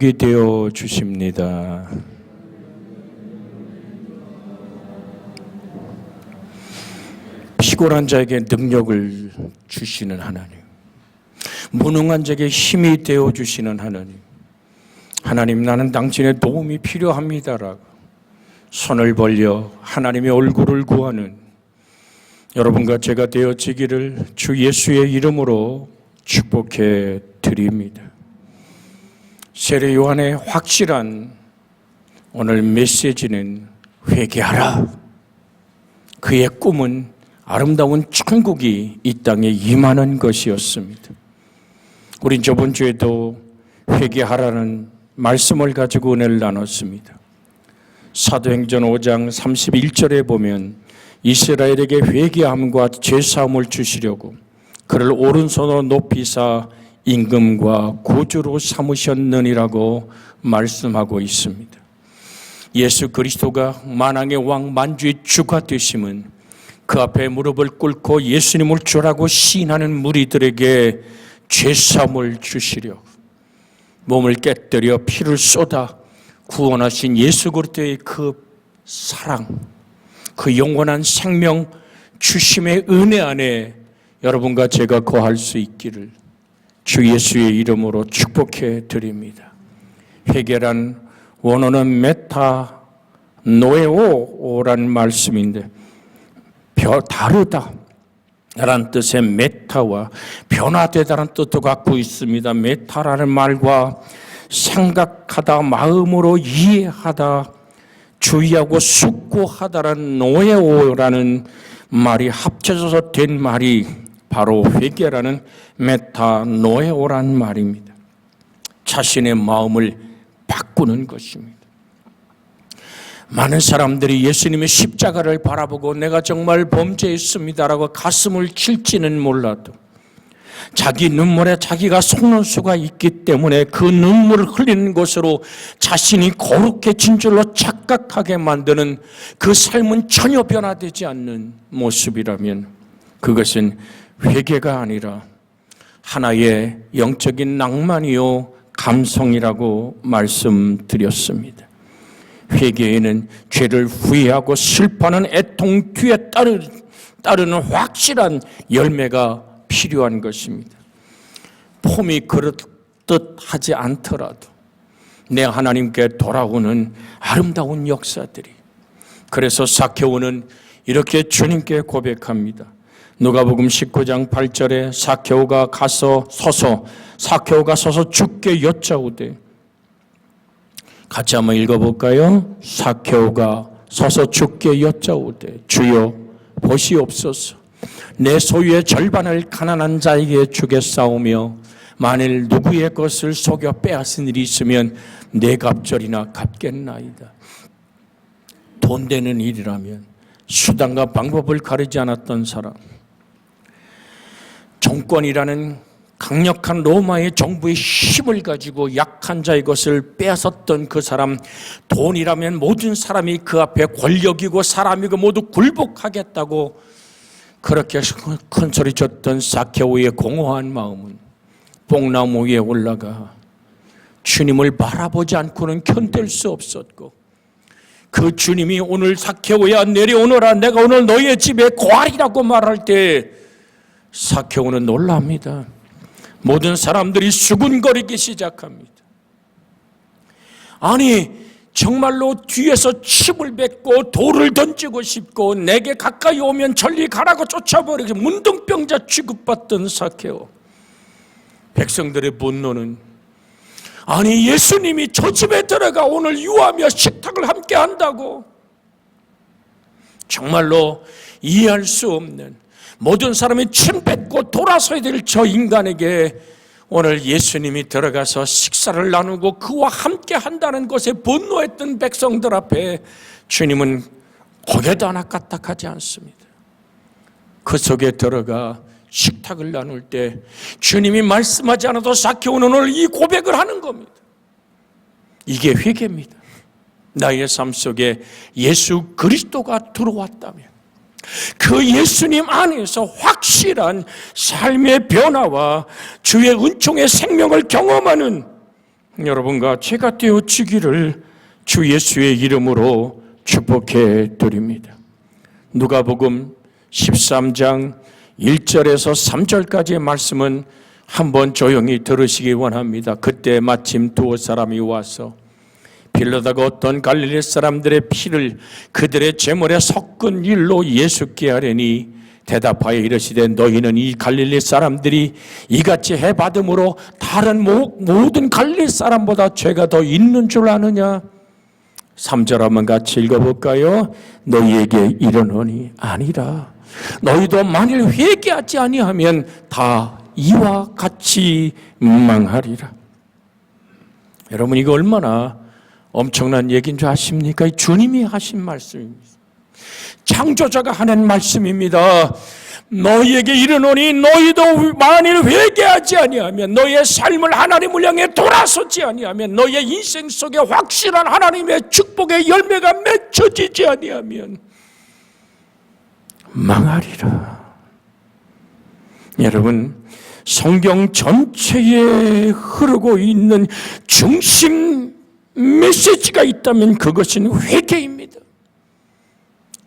되어 주십니다. 피곤한 자에게 능력을 주시는 하나님, 무능한 자에게 힘이 되어 주시는 하나님, 하나님 나는 당신의 도움이 필요합니다라고 손을 벌려 하나님의 얼굴을 구하는 여러분과 제가 되어지기를 주 예수의 이름으로 축복해 드립니다. 세례 요한의 확실한 오늘 메시지는 회개하라. 그의 꿈은 아름다운 천국이 이 땅에 임하는 것이었습니다. 우린 저번 주에도 회개하라는 말씀을 가지고 은혜를 나눴습니다. 사도행전 5장 31절에 보면 이스라엘에게 회개함과 죄사함을 주시려고 그를 오른손으로 높이사 임금과 구주로 삼으셨느니라고 말씀하고 있습니다. 예수 그리스도가 만왕의 왕 만주의 주가 되심은 그 앞에 무릎을 꿇고 예수님을 주라고 시인하는 무리들에게 죄사함을 주시려고 몸을 깨뜨려 피를 쏟아 구원하신 예수 그리스도의 그 사랑, 그 영원한 생명 주심의 은혜 안에 여러분과 제가 거할 수 있기를 주 예수의 이름으로 축복해 드립니다. 회개란 원어는 메타노에오라는 말씀인데 다르다 라는 뜻의 메타와 변화되다라는 뜻도 갖고 있습니다. 메타라는 말과 생각하다, 마음으로 이해하다, 주의하고 숙고하다라는 노에오라는 말이 합쳐져서 된 말이 바로 회개라는 메타노에오라는 말입니다. 자신의 마음을 바꾸는 것입니다. 많은 사람들이 예수님의 십자가를 바라보고 내가 정말 범죄했습니다라고 가슴을 칠지는 몰라도 자기 눈물에 자기가 속는 수가 있기 때문에 그 눈물을 흘리는 것으로 자신이 거룩해진 줄로 착각하게 만드는 그 삶은 전혀 변화되지 않는 모습이라면 그것은 회개가 아니라 하나의 영적인 낭만이요 감성이라고 말씀드렸습니다. 회개에는 죄를 후회하고 슬퍼하는 애통 뒤에 따르는 확실한 열매가 필요한 것입니다. 폼이 그렇듯 하지 않더라도 내 하나님께 돌아오는 아름다운 역사들이, 그래서 사케오는 이렇게 주님께 고백합니다. 누가복음 19장 8절에 사케오가 서서 주께 여짜오되, 같이 한번 읽어볼까요? 사케오가 서서 주께 여짜오되 주여 보시옵소서, 내 소유의 절반을 가난한 자에게 주겠사오며 만일 누구의 것을 속여 빼앗은 일이 있으면 네 갑절이나 갚겠나이다. 돈 되는 일이라면 수단과 방법을 가리지 않았던 사람, 정권이라는 강력한 로마의 정부의 힘을 가지고 약한 자의 것을 빼앗았던 그 사람, 돈이라면 모든 사람이 그 앞에 권력이고 사람이고 모두 굴복하겠다고 그렇게 큰 소리 쳤던 사케오의 공허한 마음은 뽕나무 위에 올라가 주님을 바라보지 않고는 견딜 수 없었고, 그 주님이 오늘 사케오야 내려오너라, 내가 오늘 너의 집에 거하리라고 말할 때 사케오는 놀랍니다. 모든 사람들이 수군거리기 시작합니다. 아니 정말로 뒤에서 침을 뱉고 돌을 던지고 싶고 내게 가까이 오면 저리 가라고 쫓아버리고 문둥병자 취급받던 사케오, 백성들의 분노는 아니 예수님이 저 집에 들어가 오늘 유하며 식탁을 함께 한다고, 정말로 이해할 수 없는, 모든 사람이 침 뱉고 돌아서야 될 저 인간에게 오늘 예수님이 들어가서 식사를 나누고 그와 함께 한다는 것에 분노했던 백성들 앞에 주님은 고개도 하나 까딱하지 않습니다. 그 속에 들어가 식탁을 나눌 때 주님이 말씀하지 않아도 사케오는 오늘 이 고백을 하는 겁니다. 이게 회개입니다. 나의 삶 속에 예수 그리스도가 들어왔다면 그 예수님 안에서 확실한 삶의 변화와 주의 은총의 생명을 경험하는 여러분과 제가 되어지기를 주 예수의 이름으로 축복해 드립니다. 누가복음 13장 1절에서 3절까지의 말씀은 한번 조용히 들으시기 원합니다. 그때 마침 두 사람이 와서 빌라도가 어떤 갈릴리 사람들의 피를 그들의 제물에 섞은 일로 예수께 하려니 대답하여 이르시되 너희는 이 갈릴리 사람들이 이같이 해받음으로 다른 모든 갈릴리 사람보다 죄가 더 있는 줄 아느냐? 3절 한번 같이 읽어볼까요? 너희에게 이르노니 아니라 너희도 만일 회개하지 아니하면 다 이와 같이 망하리라. 여러분, 이거 얼마나 엄청난 얘기인 줄 아십니까? 주님이 하신 말씀입니다. 창조자가 하는 말씀입니다. 너희에게 이르노니 너희도 만일 회개하지 아니하면, 너희의 삶을 하나님을 향해 돌아서지 아니하면, 너희의 인생 속에 확실한 하나님의 축복의 열매가 맺혀지지 아니하면 망하리라. 여러분, 성경 전체에 흐르고 있는 중심 메시지가 있다면 그것은 회개입니다.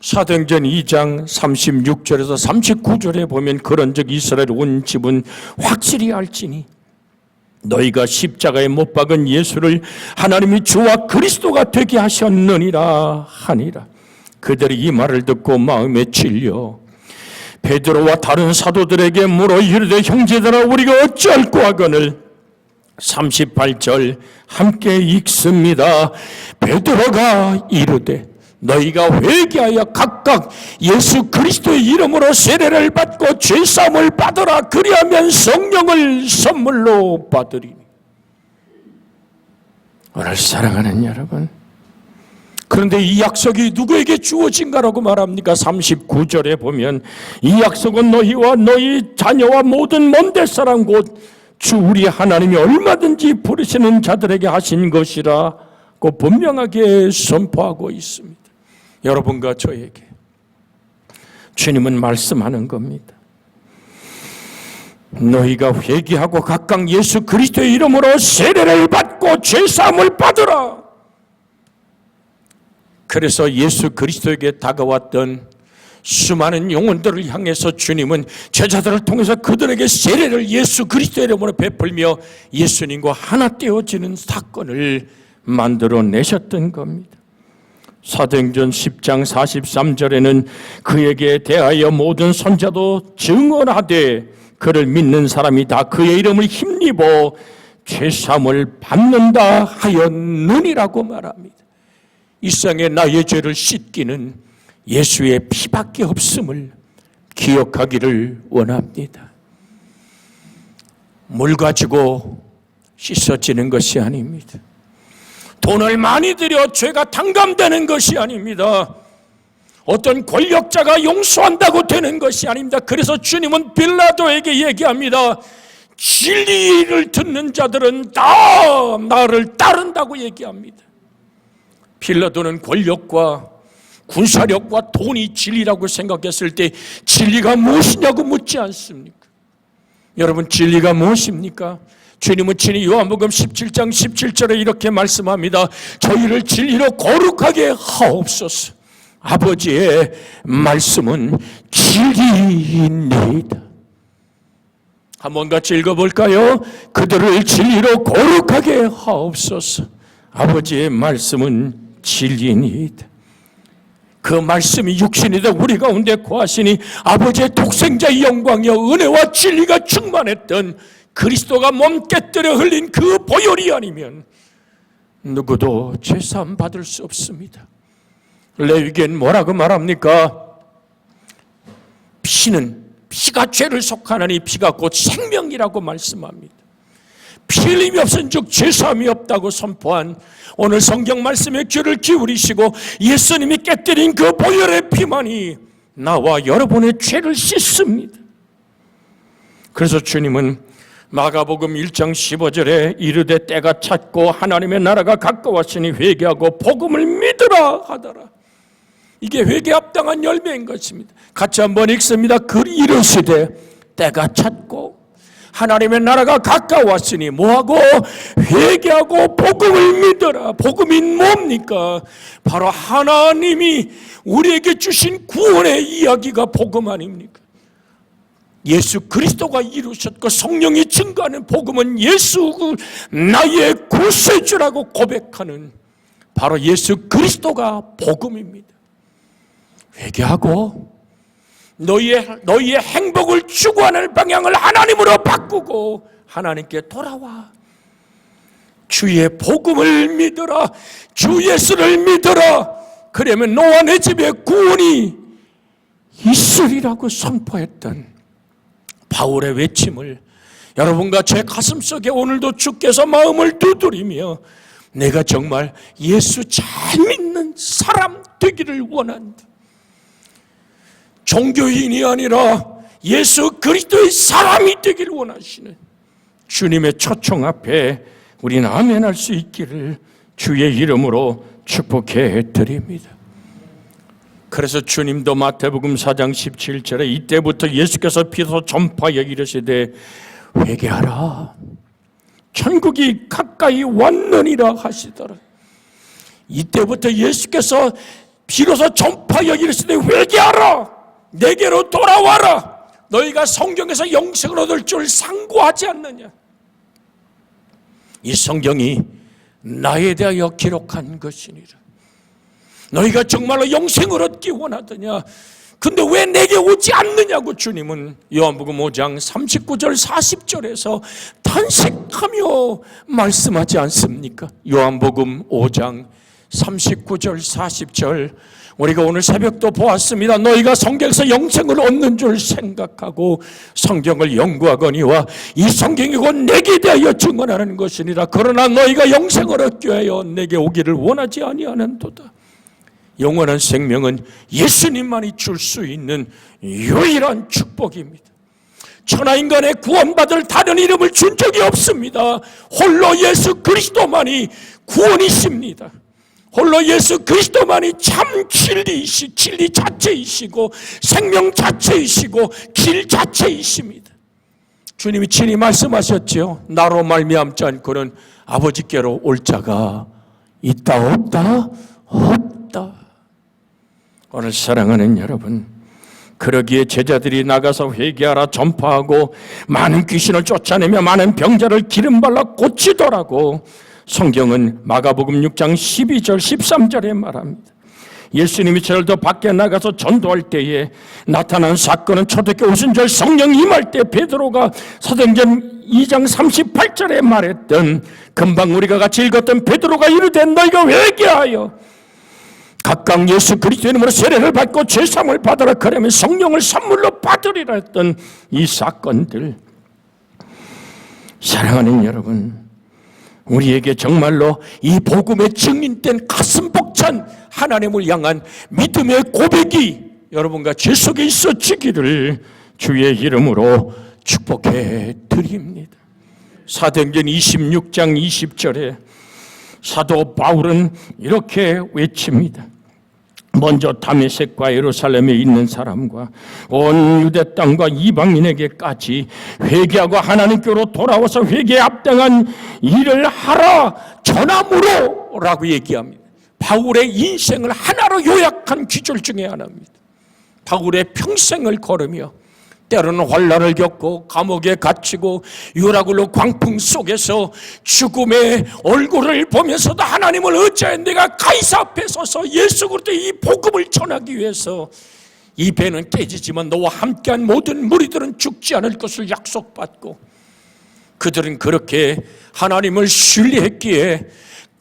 사도행전 2장 36절에서 39절에 보면 그런즉 이스라엘 온 집은 확실히 알지니 너희가 십자가에 못 박은 예수를 하나님이 주와 그리스도가 되게 하셨느니라 하니라. 그들이 이 말을 듣고 마음에 찔려 베드로와 다른 사도들에게 물어 이르되 형제들아 우리가 어찌할꼬 하거늘 38절 함께 읽습니다. 베드로가 이르되 너희가 회개하여 각각 예수 그리스도의 이름으로 세례를 받고 죄사함을 받으라. 그리하면 성령을 선물로 받으리니. 오늘 사랑하는 여러분, 그런데 이 약속이 누구에게 주어진가라고 말합니까? 39절에 보면 이 약속은 너희와 너희 자녀와 모든 먼데 사람 곧 주 우리 하나님이 얼마든지 부르시는 자들에게 하신 것이라고 분명하게 선포하고 있습니다. 여러분과 저에게 주님은 말씀하는 겁니다. 너희가 회개하고 각각 예수 그리스도의 이름으로 세례를 받고 죄사함을 받으라. 그래서 예수 그리스도에게 다가왔던 수많은 영혼들을 향해서 주님은 제자들을 통해서 그들에게 세례를 예수 그리스도의 이름으로 베풀며 예수님과 하나 되어지는 사건을 만들어내셨던 겁니다. 사도행전 10장 43절에는 그에게 대하여 모든 선자도 증언하되 그를 믿는 사람이 다 그의 이름을 힘입어 죄사함을 받는다 하였느니라고 말합니다. 이 세상에 나의 죄를 씻기는 예수의 피밖에 없음을 기억하기를 원합니다. 물 가지고 씻어지는 것이 아닙니다. 돈을 많이 들여 죄가 탕감되는 것이 아닙니다. 어떤 권력자가 용서한다고 되는 것이 아닙니다. 그래서 주님은 빌라도에게 얘기합니다. 진리를 듣는 자들은 다 나를 따른다고 얘기합니다. 빌라도는 권력과 군사력과 돈이 진리라고 생각했을 때 진리가 무엇이냐고 묻지 않습니까? 여러분, 진리가 무엇입니까? 주님은 친히 요한복음 17장 17절에 이렇게 말씀합니다. 저희를 진리로 거룩하게 하옵소서. 아버지의 말씀은 진리입니다. 한번 같이 읽어볼까요? 그들을 진리로 거룩하게 하옵소서. 아버지의 말씀은 진리입니다. 그 말씀이 육신이 되어 우리 가운데 거하시니 아버지의 독생자의 영광이여 은혜와 진리가 충만했던 그리스도가 몸 깨뜨려 흘린 그 보혈이 아니면 누구도 죄사함 받을 수 없습니다. 레위기엔 뭐라고 말합니까? 피가 죄를 속하나니 피가 곧 생명이라고 말씀합니다. 피 흘림이 없은즉 죄사함이 없다고 선포한 오늘 성경 말씀에 귀를 기울이시고 예수님이 깨뜨린 그 보혈의 피만이 나와 여러분의 죄를 씻습니다. 그래서 주님은 마가복음 1장 15절에 이르되 때가 찼고 하나님의 나라가 가까웠으니 회개하고 복음을 믿으라 하더라. 이게 회개에 합당한 열매인 것입니다. 같이 한번 읽습니다. 그 이르시되 때가 찼고 하나님의 나라가 가까웠으니 뭐하고? 회개하고 복음을 믿어라. 복음이 뭡니까? 바로 하나님이 우리에게 주신 구원의 이야기가 복음 아닙니까? 예수 그리스도가 이루셨고 성령이 증거하는 복음은 예수 나의 구세주라고 고백하는 바로 예수 그리스도가 복음입니다. 회개하고 너희의 행복을 추구하는 방향을 하나님으로 바꾸고 하나님께 돌아와. 주의 복음을 믿어라. 주 예수를 믿어라. 그러면 너와 내 집에 구원이 있으리라고 선포했던 바울의 외침을 여러분과 제 가슴속에 오늘도 주께서 마음을 두드리며 내가 정말 예수 잘 믿는 사람 되기를 원한다. 종교인이 아니라 예수 그리스도의 사람이 되기를 원하시는 주님의 초청 앞에 우리는 아멘할 수 있기를 주의 이름으로 축복해 드립니다. 그래서 주님도 마태복음 4장 17절에 이때부터 예수께서 비로소 전파하여 이르시되 회개하라 천국이 가까이 왔느니라 하시더라. 이때부터 예수께서 비로소 전파하여 이르시되 회개하라 내게로 돌아와라 너희가 성경에서 영생을 얻을 줄 상고하지 않느냐. 이 성경이 나에 대하여 기록한 것이니라. 너희가 정말로 영생을 얻기 원하더냐? 근데 왜 내게 오지 않느냐고 주님은 요한복음 5장 39절 40절에서 탄식하며 말씀하지 않습니까? 요한복음 5장 39절 40절 우리가 오늘 새벽도 보았습니다. 너희가 성경에서 영생을 얻는 줄 생각하고 성경을 연구하거니와 이 성경이 곧 내게 대하여 증언하는 것이니라. 그러나 너희가 영생을 얻기 위하여 내게 오기를 원하지 아니하는도다. 영원한 생명은 예수님만이 줄 수 있는 유일한 축복입니다. 천하인간의 구원받을 다른 이름을 준 적이 없습니다. 홀로 예수 그리스도만이 구원이십니다. 홀로 예수 그리스도만이 참 진리 자체이시고 생명 자체이시고 길 자체이십니다. 주님이 친히 말씀하셨죠. 나로 말미암지 않고는 아버지께로 올 자가 있다 없다? 없다. 오늘 사랑하는 여러분, 그러기에 제자들이 나가서 회개하라 전파하고 많은 귀신을 쫓아내며 많은 병자를 기름 발라 고치더라고 성경은 마가복음 6장 12절 13절에 말합니다. 예수님이 저들도 밖에 나가서 전도할 때에 나타난 사건은 초대교회 오순절 성령 임할 때 베드로가 사도행전 2장 38절에 말했던 금방 우리가 같이 읽었던 베드로가 이르되 너희가 회개하여 각각 예수 그리스도의 이름으로 세례를 받고 죄사함을 받으라 그러면 성령을 선물로 받으리라 했던 이 사건들, 사랑하는 여러분, 우리에게 정말로 이 복음의 증인된 가슴 벅찬 하나님을 향한 믿음의 고백이 여러분과 제 속에 있어지기를 주의 이름으로 축복해 드립니다. 사도행전 26장 20절에 사도 바울은 이렇게 외칩니다. 먼저 다메섹과 예루살렘에 있는 사람과 온 유대 땅과 이방인에게까지 회개하고 하나님께로 돌아와서 회개에 합당한 일을 하라 전함으로 라고 얘기합니다. 바울의 인생을 하나로 요약한 귀절 중에 하나입니다. 바울의 평생을 걸으며 때로는 환난을 겪고 감옥에 갇히고 유라굴로 광풍 속에서 죽음의 얼굴을 보면서도 하나님을 의지해 내가 가이사 앞에 서서 예수 그리스도의 이 복음을 전하기 위해서 이 배는 깨지지만 너와 함께한 모든 무리들은 죽지 않을 것을 약속받고 그들은 그렇게 하나님을 신뢰했기에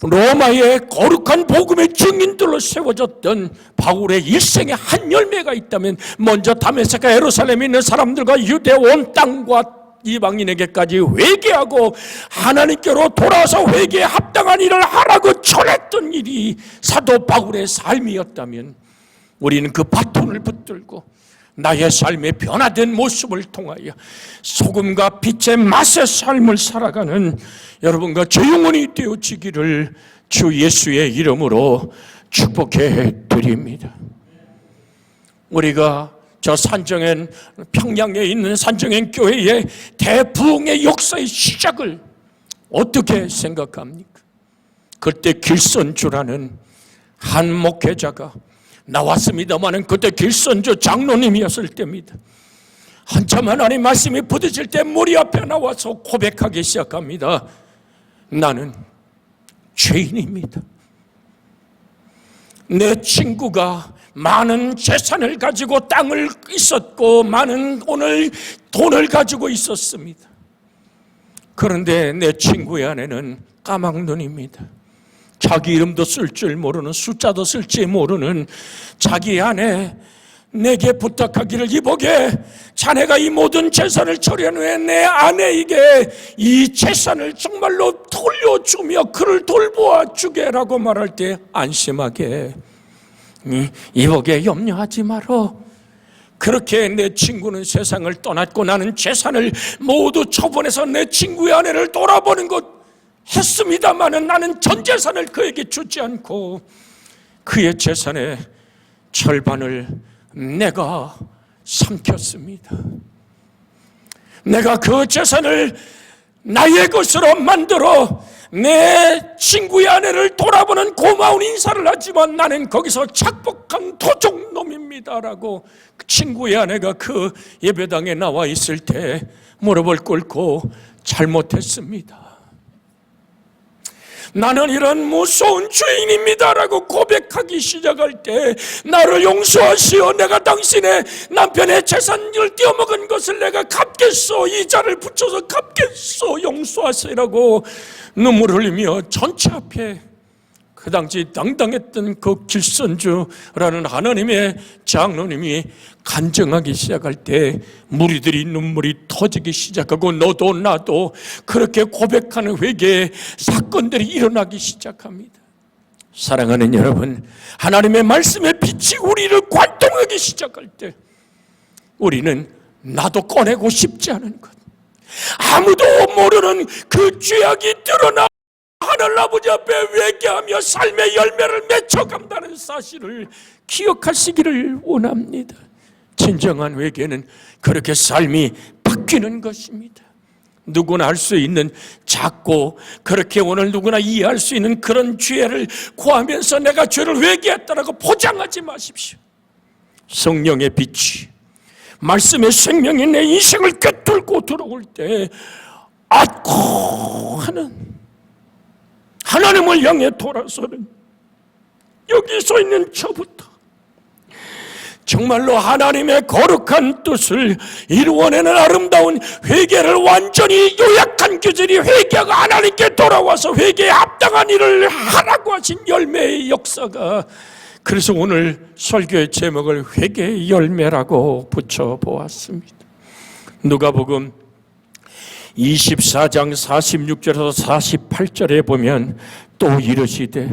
로마의 거룩한 복음의 증인들로 세워졌던 바울의 일생에 한 열매가 있다면 먼저 다메섹과 예루살렘에 있는 사람들과 유대 온 땅과 이방인에게까지 회개하고 하나님께로 돌아와서 회개에 합당한 일을 하라고 전했던 일이 사도 바울의 삶이었다면 우리는 그 바톤을 붙들고 나의 삶의 변화된 모습을 통하여 소금과 빛의 맛의 삶을 살아가는 여러분과 저 영혼이 되어지기를 주 예수의 이름으로 축복해 드립니다. 우리가 저 산정엔, 평양에 있는 산정엔 교회의 대부흥의 역사의 시작을 어떻게 생각합니까? 그때 길선주라는 한 목회자가 나왔습니다마는 그때 길선주 장로님이었을 때입니다. 한참 하나님 말씀이 부딪힐 때 무리 앞에 나와서 고백하기 시작합니다. 나는 죄인입니다. 내 친구가 많은 재산을 가지고 땅을 있었고 많은 오늘 돈을 가지고 있었습니다. 그런데 내 친구의 아내는 까막눈입니다. 자기 이름도 쓸 줄 모르는, 숫자도 쓸지 모르는 자기 아내 내게 부탁하기를, 이보게 자네가 이 모든 재산을 처리한 후에 내 아내에게 이 재산을 정말로 돌려주며 그를 돌보아 주게라고 말할 때 안심하게, 이보게 염려하지 마라. 그렇게 내 친구는 세상을 떠났고 나는 재산을 모두 처분해서 내 친구의 아내를 돌아보는 것 했습니다마는 나는 전 재산을 그에게 주지 않고 그의 재산의 절반을 내가 삼켰습니다. 내가 그 재산을 나의 것으로 만들어 내 친구의 아내를 돌아보는 고마운 인사를 하지만 나는 거기서 착복한 도적놈입니다라고 그 친구의 아내가 그 예배당에 나와 있을 때 무릎을 꿇고 잘못했습니다. 나는 이런 무서운 죄인입니다라고 고백하기 시작할 때, 나를 용서하시오. 내가 당신의 남편의 재산을 떼어먹은 것을 내가 갚겠소. 이자를 붙여서 갚겠소. 용서하시라고 눈물 흘리며 전체 앞에 그 당시 당당했던 그 길선주라는 하나님의 장로님이 간증하기 시작할 때 무리들이 눈물이 터지기 시작하고 너도 나도 그렇게 고백하는 회개의 사건들이 일어나기 시작합니다. 사랑하는 여러분, 하나님의 말씀의 빛이 우리를 관통하기 시작할 때 우리는 나도 꺼내고 싶지 않은 것, 아무도 모르는 그 죄악이 드러나 하늘 아버지 앞에 회개하며 삶의 열매를 맺어간다는 사실을 기억하시기를 원합니다. 진정한 회개는 그렇게 삶이 바뀌는 것입니다. 누구나 할 수 있는 작고 그렇게 오늘 누구나 이해할 수 있는 그런 죄를 구하면서 내가 죄를 회개했다라고 포장하지 마십시오. 성령의 빛이, 말씀의 생명이 내 인생을 꿰뚫고 들어올 때 아고 하는 하나님을 향해 돌아서는, 여기 서 있는 저부터 정말로 하나님의 거룩한 뜻을 이루어내는 아름다운 회개를 완전히 요약한 규절이 회개가 하나님께 돌아와서 회개에 합당한 일을 하라고 하신 열매의 역사가, 그래서 오늘 설교의 제목을 회개의 열매라고 붙여보았습니다. 누가복음 24장 46절에서 48절에 보면 또 이르시되,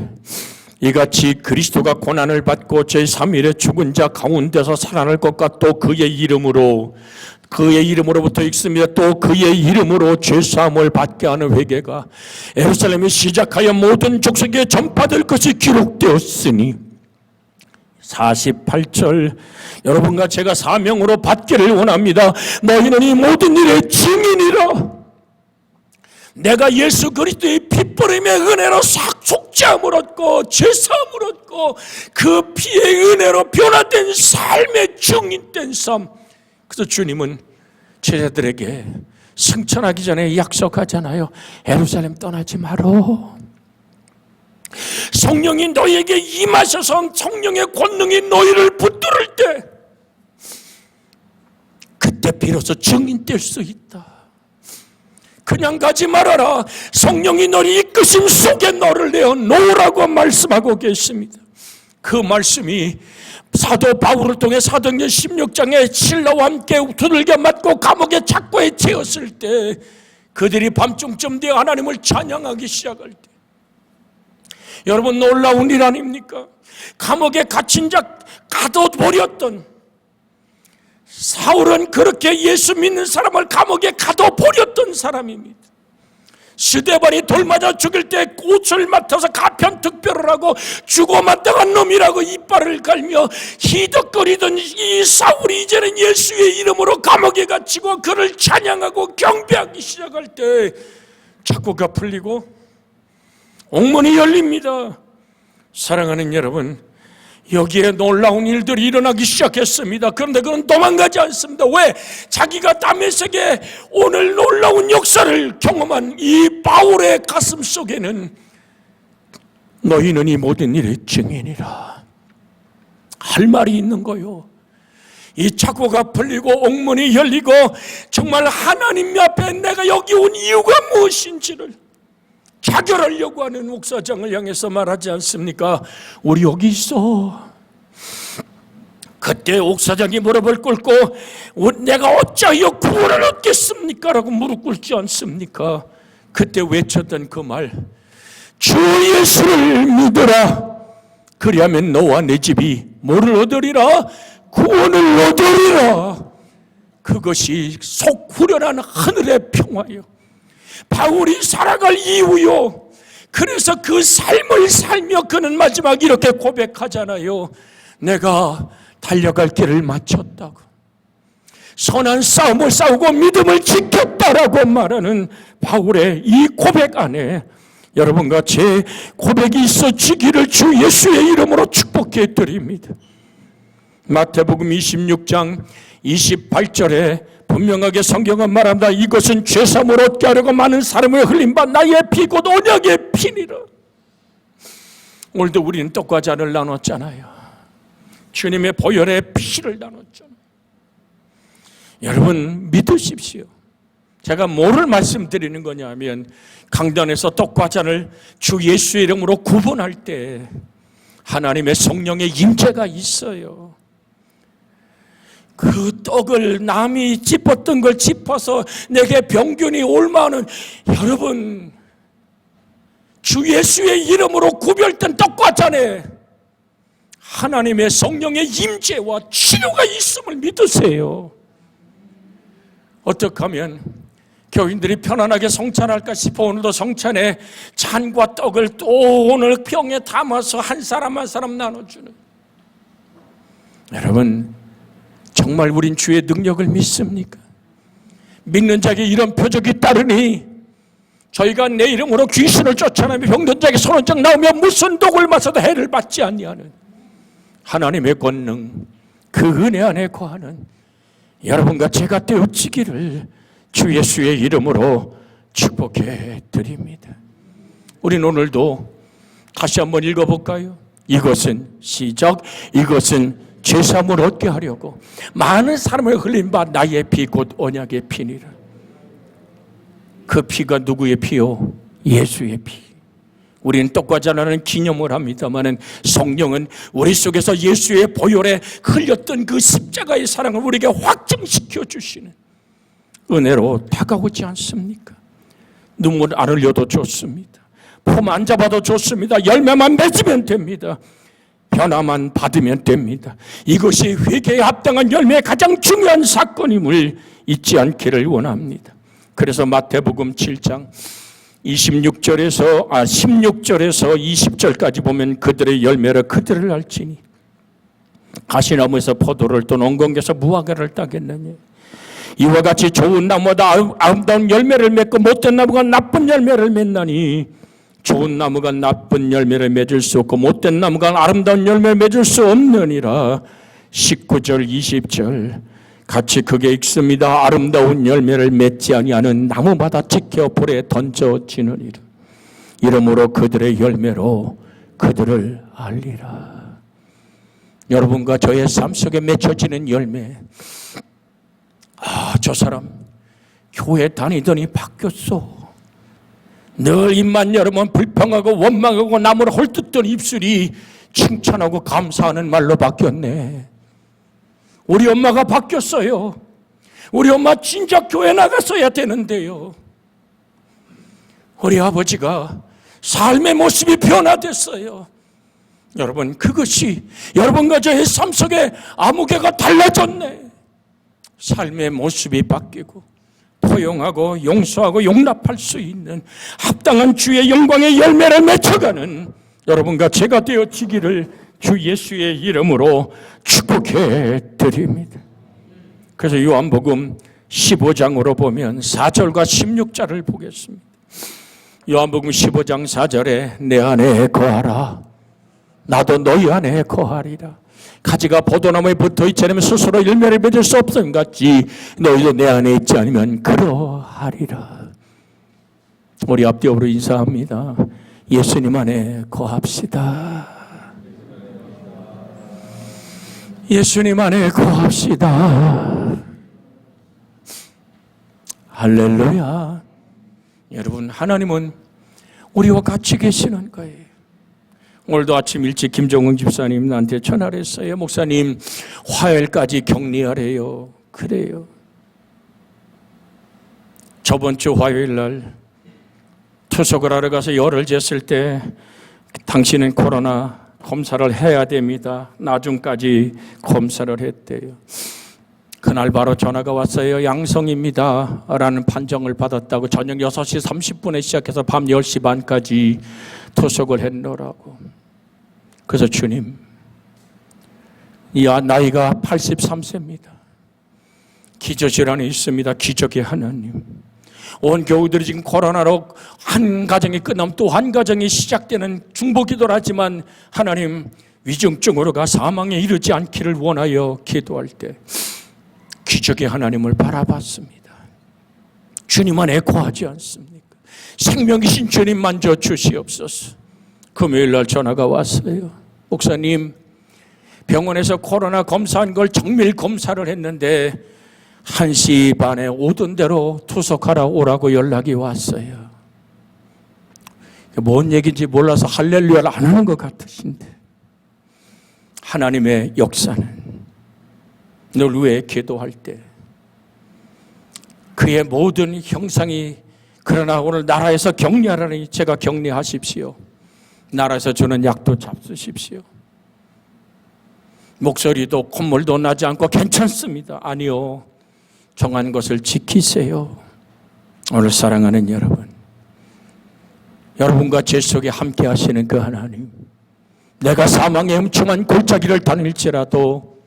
이같이 그리스도가 고난을 받고 제3일에 죽은 자 가운데서 살아날 것과 또 그의 이름으로부터 읽습니다. 또 그의 이름으로 죄사함을 받게 하는 회개가 예루살렘에 시작하여 모든 족속에 전파될 것이 기록되었으니, 48절, 여러분과 제가 사명으로 받기를 원합니다. 너희는 이 모든 일의 증인이라. 내가 예수 그리스도의 핏부림의 은혜로 속죄함을 얻고 죄사함을 얻고 그 피의 은혜로 변화된 삶의 증인된 삶. 그래서 주님은 제자들에게 승천하기 전에 약속하잖아요. 예루살렘 떠나지 마라. 성령이 너희에게 임하셔서 성령의 권능이 너희를 붙들을 때, 그때 비로소 증인될 수 있다. 그냥 가지 말아라. 성령이 너희 이끄심 속에 너를 내어 놓으라고 말씀하고 계십니다. 그 말씀이 사도 바울을 통해 사도행전 16장에 신라와 함께 두들겨 맞고 감옥에 착고에 채웠을 때, 그들이 밤중쯤 되어 하나님을 찬양하기 시작할 때, 여러분 놀라운 일 아닙니까? 감옥에 갇힌 자 가둬버렸던 사울은 그렇게 예수 믿는 사람을 감옥에 가둬버렸던 사람입니다. 스데반이 돌 맞아 죽을 때 꽃을 맡아서 가편특별을 하고 죽어마땅한 놈이라고 이빨을 갈며 희덕거리던 이 사울이 이제는 예수의 이름으로 감옥에 갇히고 그를 찬양하고 경배하기 시작할 때 착고가 풀리고 옥문이 열립니다. 사랑하는 여러분, 여기에 놀라운 일들이 일어나기 시작했습니다. 그런데 그는 도망가지 않습니다. 왜? 자기가 다메섹에 오늘 놀라운 역사를 경험한 이 바울의 가슴 속에는 너희는 이 모든 일의 증인이라 할 말이 있는 거요. 이 착고가 풀리고 옥문이 열리고 정말 하나님 앞에 내가 여기 온 이유가 무엇인지를 자결하려고 하는 옥사장을 향해서 말하지 않습니까? 우리 여기 있어. 그때 옥사장이 무릎을 꿇고 내가 어찌하여 구원을 얻겠습니까? 라고 무릎 꿇지 않습니까? 그때 외쳤던 그 말, 주 예수를 믿어라. 그리하면 너와 내 집이 뭐를 얻으리라? 구원을 얻으리라. 그것이 속 후련한 하늘의 평화요, 바울이 살아갈 이유요. 그래서 그 삶을 살며 그는 마지막 이렇게 고백하잖아요. 내가 달려갈 길을 마쳤다고, 선한 싸움을 싸우고 믿음을 지켰다라고 말하는 바울의 이 고백 안에 여러분과 제 고백이 있어지기를 주 예수의 이름으로 축복해 드립니다. 마태복음 26장 28절에 분명하게 성경은 말한다. 이것은 죄사함을 얻게 하려고 많은 사람을 흘린 바 나의 피 곧 언약의 피니라. 오늘도 우리는 떡과 잔을 나눴잖아요. 주님의 보혈의 피를 나눴잖아요. 여러분 믿으십시오. 제가 뭐를 말씀드리는 거냐면, 강단에서 떡과 잔을 주 예수의 이름으로 구분할 때 하나님의 성령의 임재가 있어요. 그 떡을 남이 짚었던 걸 짚어서 내게 병균이 올마는, 여러분 주 예수의 이름으로 구별된 떡과 잔에 하나님의 성령의 임재와 치료가 있음을 믿으세요. 어떻게 하면 교인들이 편안하게 성찬할까 싶어 오늘도 성찬에 잔과 떡을 또 오늘 병에 담아서 한 사람 한 사람 나눠주는, 여러분 정말 우린 주의 능력을 믿습니까? 믿는 자에게 이런 표적이 따르니 저희가 내 이름으로 귀신을 쫓아내며 병든 자에게 선언장 나오며 무슨 독을 마셔도 해를 받지 아니하는 하나님의 권능, 그 은혜 안에 거하는 여러분과 제가 되어지기를 주 예수의 이름으로 축복해 드립니다. 우린 오늘도 다시 한번 읽어볼까요? 이것은 시작, 이것은 죄사함을 얻게 하려고 많은 사람을 흘린 바 나의 피 곧 언약의 피니라. 그 피가 누구의 피요? 예수의 피. 우리는 떡과 잔하는 기념을 합니다마는 성령은 우리 속에서 예수의 보혈에 흘렸던 그 십자가의 사랑을 우리에게 확증시켜 주시는 은혜로 다가오지 않습니까? 눈물 안 흘려도 좋습니다. 폼 안 잡아도 좋습니다. 열매만 맺으면 됩니다. 변화만 받으면 됩니다. 이것이 회개에 합당한 열매의 가장 중요한 사건임을 잊지 않기를 원합니다. 그래서 마태복음 7장 16절에서 20절까지 보면 그들의 열매로 그들을 알지니 가시나무에서 포도를 또 엉겅퀴에서 무화과를 따겠느냐. 이와 같이 좋은 나무가 아름다운 열매를 맺고 못된 나무가 나쁜 열매를 맺나니 좋은 나무가 나쁜 열매를 맺을 수 없고 못된 나무가 아름다운 열매를 맺을 수 없느니라. 19절 20절 같이 그게 읽습니다. 아름다운 열매를 맺지 아니하는 나무마다 지켜 불에 던져지느니라. 이러므로 그들의 열매로 그들을 알리라. 여러분과 저의 삶 속에 맺혀지는 열매, 저 사람 교회 다니더니 바뀌었어. 늘 입만 열으면 불평하고 원망하고 나무를 헐뜯던 입술이 칭찬하고 감사하는 말로 바뀌었네. 우리 엄마가 바뀌었어요. 우리 엄마 진짜 교회 나갔어야 되는데요. 우리 아버지가 삶의 모습이 변화됐어요. 여러분, 그것이 여러분과 저의 삶 속에 아무개가 달라졌네. 삶의 모습이 바뀌고 포용하고 용서하고 용납할 수 있는 합당한 주의 영광의 열매를 맺어가는 여러분과 제가 되어지기를 주 예수의 이름으로 축복해 드립니다. 그래서 요한복음 15장으로 보면 4절과 16절을 보겠습니다. 요한복음 15장 4절에 내 안에 거하라 나도 너희 안에 거하리라. 가지가 포도나무에 붙어있지 않으면 스스로 열매를 맺을 수 없음 같이 너희도 내 안에 있지 않으면 그러하리라. 우리 앞뒤로 인사합니다. 예수님 안에 거합시다. 예수님 안에 거합시다. 할렐루야. 여러분, 하나님은 우리와 같이 계시는 거예요. 오늘도 아침 일찍 김종흥 집사님 나한테 전화를 했어요. 목사님, 화요일까지 격리하래요. 그래요. 저번 주 화요일 날 투석을 하러 가서 열을 쟀을 때 당신은 코로나 검사를 해야 됩니다. 나중까지 검사를 했대요. 그날 바로 전화가 왔어요. 양성입니다 라는 판정을 받았다고. 저녁 6시 30분에 시작해서 밤 10시 반까지 투석을 했노라고. 그래서 주님, 나이가 83세입니다. 기저질환이 있습니다. 기적의 하나님. 온 교우들이 지금 코로나로 한 가정이 끝나면 또 한 가정이 시작되는 중보기도를 하지만 하나님, 위중증으로가 사망에 이르지 않기를 원하여 기도할 때 기적의 하나님을 바라봤습니다. 주님 안에 거하지 않습니까? 생명이신 주님 만져 주시옵소서. 금요일 날 전화가 왔어요. 목사님, 병원에서 코로나 검사한 걸 정밀 검사를 했는데 1시 반에 오던 대로 투석하라 오라고 연락이 왔어요. 뭔 얘기인지 몰라서 할렐루야를 안 하는 것 같으신데 하나님의 역사는 늘 위해 기도할 때 그의 모든 형상이, 그러나 오늘 나라에서 격리하라니 제가 격리하십시오. 나라에서 주는 약도 잡수십시오. 목소리도 콧물도 나지 않고 괜찮습니다. 아니요, 정한 것을 지키세요. 오늘 사랑하는 여러분, 여러분과 제 속에 함께 하시는 그 하나님, 내가 사망의 음침한 골짜기를 다닐지라도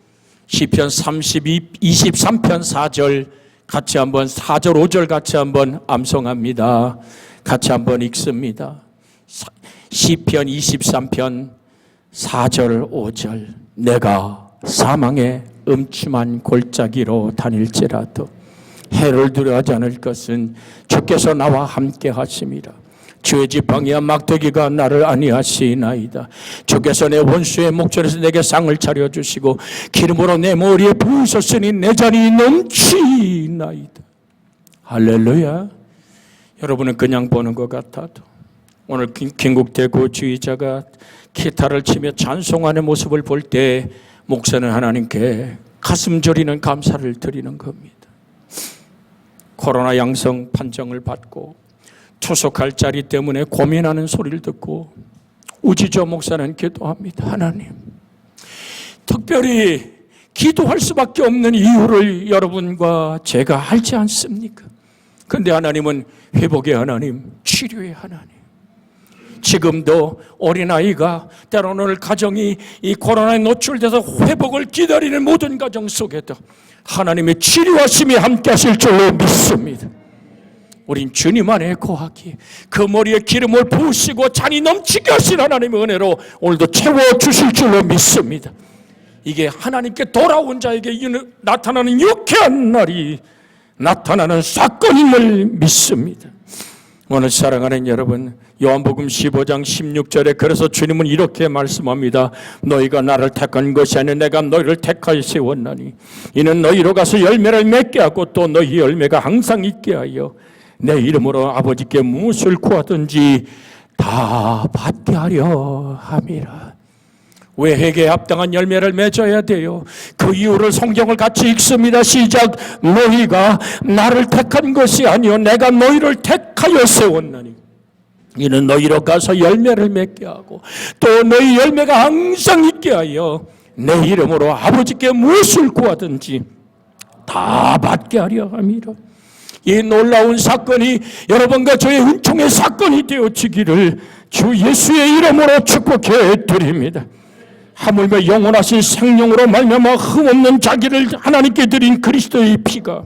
시편 23편 4절 같이 한번 4절 5절 같이 한번 암송합니다. 같이 한번 읽습니다. 시편 23편 4절 5절 내가 사망의 음침한 골짜기로 다닐지라도 해를 두려워하지 않을 것은 주께서 나와 함께 하심이라. 주의 지팡이와 막대기가 나를 안위하시나이다. 주께서 내 원수의 목전에서 내게 상을 차려주시고 기름으로 내 머리에 부으셨으니 내 잔이 넘치나이다. 할렐루야. 여러분은 그냥 보는 것 같아도 오늘 김국대 주의자가 기타를 치며 찬송하는 모습을 볼 때 목사는 하나님께 가슴 저리는 감사를 드리는 겁니다. 코로나 양성 판정을 받고 투석할 자리 때문에 고민하는 소리를 듣고 우지저 목사는 기도합니다. 하나님, 특별히 기도할 수밖에 없는 이유를 여러분과 제가 알지 않습니까? 그런데 하나님은 회복의 하나님, 치료의 하나님. 지금도 어린아이가 때로는 오늘 가정이 이 코로나에 노출돼서 회복을 기다리는 모든 가정 속에도 하나님의 치료하심이 함께 하실 줄로 믿습니다. 우린 주님 안에 거하기에 그 머리에 기름을 부으시고 잔이 넘치게 하신 하나님의 은혜로 오늘도 채워주실 줄로 믿습니다. 이게 하나님께 돌아온 자에게 나타나는 유쾌한 날이 나타나는 사건임을 믿습니다. 오늘 사랑하는 여러분, 요한복음 15장 16절에 그래서 주님은 이렇게 말씀합니다. 너희가 나를 택한 것이 아니라 내가 너희를 택하여 세웠나니 이는 너희로 가서 열매를 맺게 하고 또 너희 열매가 항상 있게 하여 내 이름으로 아버지께 무엇을 구하든지 다 받게 하려 함이라. 왜 회개에 합당한 열매를 맺어야 돼요? 그 이유를 성경을 같이 읽습니다. 시작. 너희가 나를 택한 것이 아니요 내가 너희를 택하여 세웠나니 이는 너희로 가서 열매를 맺게 하고 또 너희 열매가 항상 있게 하여 내 이름으로 아버지께 무엇을 구하든지 다 받게 하려 함이라. 이 놀라운 사건이 여러분과 저의 은총의 사건이 되어지기를 주 예수의 이름으로 축복해 드립니다. 하물며 영원하신 생명으로 말미암아 흠없는 자기를 하나님께 드린 그리스도의 피가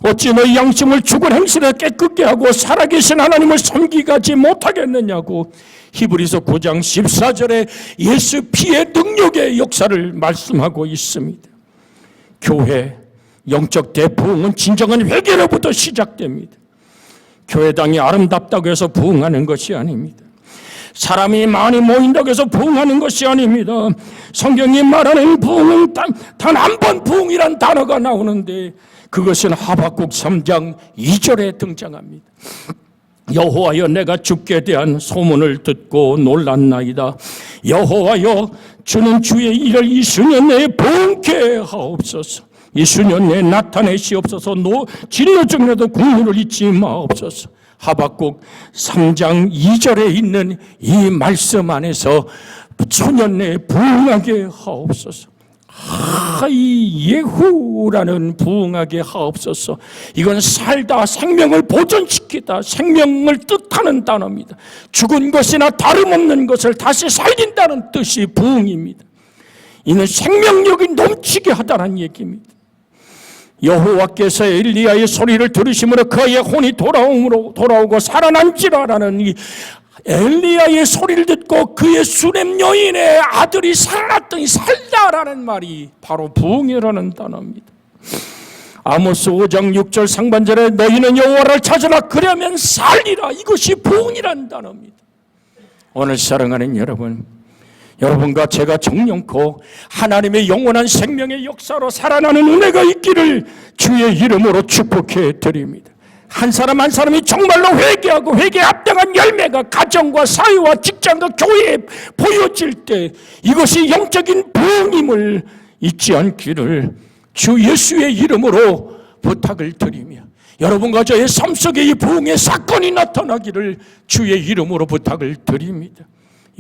어찌 너희 양심을 죽은 행실에 깨끗게 하고 살아계신 하나님을 섬기지 못하겠느냐고 히브리서 9장 14절에 예수 피의 능력의 역사를 말씀하고 있습니다. 교회 영적 대부흥은 진정한 회개로부터 시작됩니다. 교회당이 아름답다고 해서 부흥하는 것이 아닙니다. 사람이 많이 모인다고 해서 부흥하는 것이 아닙니다. 성경이 말하는 부흥은 단 한 번 부흥이란 단어가 나오는데 그것은 하박국 3장 2절에 등장합니다. 여호와여 내가 주께 대한 소문을 듣고 놀랐나이다. 여호와여 주는 주의 일을 이 수년 내에 부흥케 하옵소서. 이 수년 내에 나타내시옵소서. 진노정에도 국문을 잊지 마옵소서. 하박국 3장 2절에 있는 이 말씀 안에서 수년 내에 부흥하게 하옵소서. 이 예후라는 부흥하게 하옵소서. 이건 살다 생명을 보존시키다, 생명을 뜻하는 단어입니다. 죽은 것이나 다름없는 것을 다시 살린다는 뜻이 부흥입니다. 이는 생명력이 넘치게 하다는 얘기입니다. 여호와께서 엘리야의 소리를 들으심으로 그의 혼이 돌아오고 살아난지라라는 이 엘리야의 소리를 듣고 그의 수렘 여인의 아들이 살아났더니 살다라는 말이 바로 부흥이라는 단어입니다. 아모스 5장 6절 상반절에 너희는 여호와를 찾으라 그러면 살리라, 이것이 부흥이라는 단어입니다. 오늘 사랑하는 여러분, 여러분과 제가 정령코 하나님의 영원한 생명의 역사로 살아나는 은혜가 있기를 주의 이름으로 축복해 드립니다. 한 사람 한 사람이 정말로 회개하고 회개에 합당한 열매가 가정과 사회와 직장과 교회에 보여질 때 이것이 영적인 부흥임을 잊지 않기를 주 예수의 이름으로 부탁을 드리며 여러분과 저의 삶 속에 이 부흥의 사건이 나타나기를 주의 이름으로 부탁을 드립니다.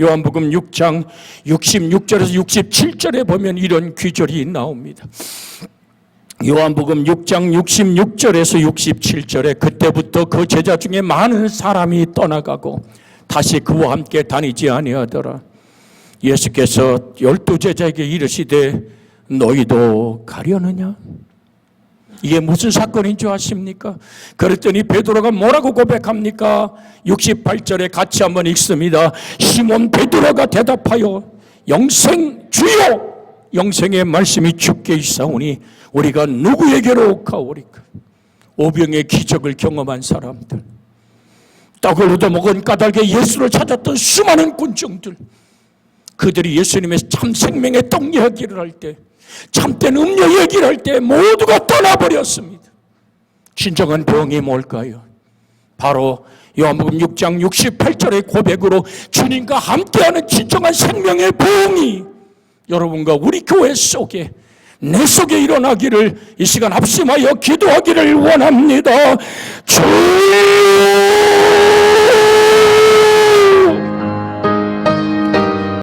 요한복음 6장 66절에서 67절에 보면 이런 귀절이 나옵니다. 요한복음 6장 66절에서 67절에 그때부터 그 제자 중에 많은 사람이 떠나가고 다시 그와 함께 다니지 아니하더라. 예수께서 12제자에게 이르시되 너희도 가려느냐? 이게 무슨 사건인 줄 아십니까? 그랬더니 베드로가 뭐라고 고백합니까? 68절에 같이 한번 읽습니다. 시몬 베드로가 대답하여 주여 영생의 말씀이 주께 있사오니 우리가 누구에게로 가오리까? 오병의 기적을 경험한 사람들, 떡을 얻어먹은 까닭에 예수를 찾았던 수많은 군중들, 그들이 예수님의 참 생명의 떡 이야기를 할 때, 참된 음료 얘기를 할 때 모두가 떠나버렸습니다. 진정한 부흥이 뭘까요? 바로 요한복음 6장 68절의 고백으로 주님과 함께하는 진정한 생명의 부흥이 여러분과 우리 교회 속에, 내 속에 일어나기를 이 시간 합심하여 기도하기를 원합니다. 주여